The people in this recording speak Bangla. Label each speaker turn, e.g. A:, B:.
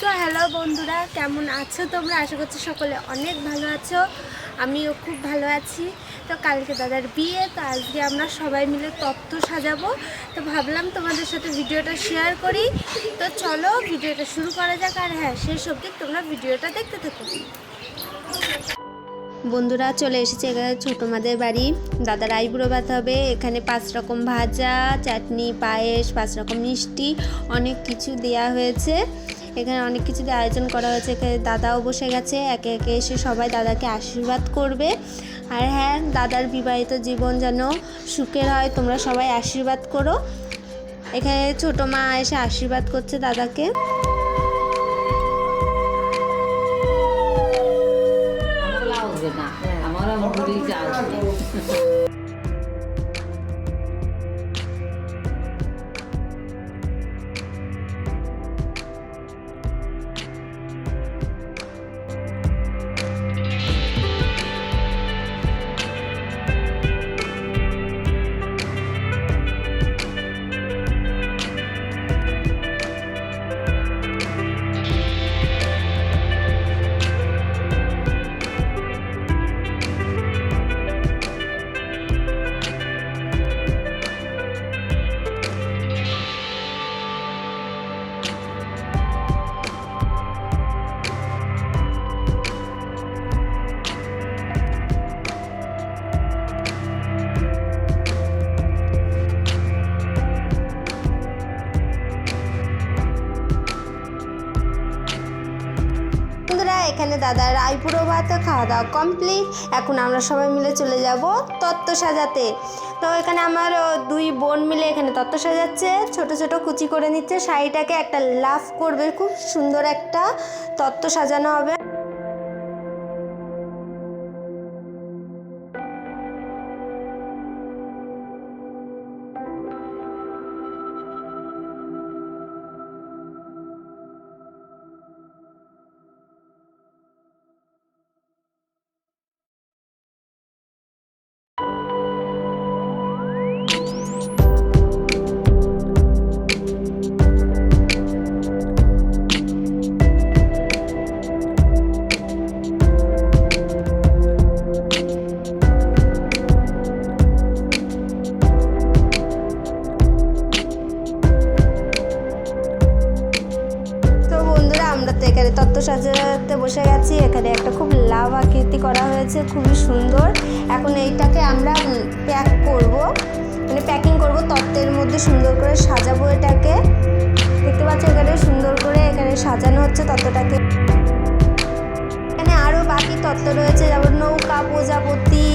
A: সো হ্যালো বন্ধুরা, কেমন আছো তোমরা? আশা করছি সকলে অনেক ভালো আছো। আমিও খুব ভালো আছি। তো কালকে দাদার বিয়ে, তো আজকে আমরা সবাই মিলে তত্ত্ব সাজাবো। তো ভাবলাম তোমাদের সাথে ভিডিওটা শেয়ার করি। তো চলো ভিডিওটা শুরু করা যাক। আর হ্যাঁ, শেষ অবধি তোমরা ভিডিওটা দেখতে থাকো। বন্ধুরা চলে এসেছে এখানে ছোটো মাদের বাড়ি। দাদার আইবুড়ো ভাত হবে। এখানে 5 রকম ভাজা, চাটনি, পায়েস, 5 রকম মিষ্টি, অনেক কিছু দেয়া হয়েছে। এখানে অনেক কিছু দিয়ে আয়োজন করা হয়েছে। এখানে দাদাও বসে গেছে, একে একে এসে সবাই দাদাকে আশীর্বাদ করবে। আর হ্যাঁ, দাদার বিবাহিত জীবন যেন সুখের হয়, তোমরা সবাই আশীর্বাদ করো। এখানে ছোটো মা এসে আশীর্বাদ করছে দাদাকে। এখানে দাদার আইবুড়ো ভাত খাওয়া দাওয়া কমপ্লিট। এখন আমরা সবাই মিলে চলে যাব তত্ত্ব সাজাতে। তো এখানে আমার 2 বোন মিলে এখানে তত্ত্ব সাজাচ্ছে, ছোট ছোট কুচি করে নিচ্ছে। শাড়িটাকে একটা লাভ করবে, খুব সুন্দর একটা তত্ত্ব সাজানো হবে। এখানে তত্ত্ব সাজাতে বসে গেছি। এখানে একটা খুব লাভ আকৃতি করা হয়েছে, খুবই সুন্দর। এখন এইটাকে আমরা প্যাক করব, মানে প্যাকিং করব, তত্ত্বের মধ্যে সুন্দর করে সাজাবো। এটাকে দেখতে পাচ্ছ, এখানে সুন্দর করে এখানে সাজানো হচ্ছে তত্ত্বটাকে। এখানে আরও বাকি তত্ত্ব রয়েছে, যেমন নৌকা, প্রজাপতি,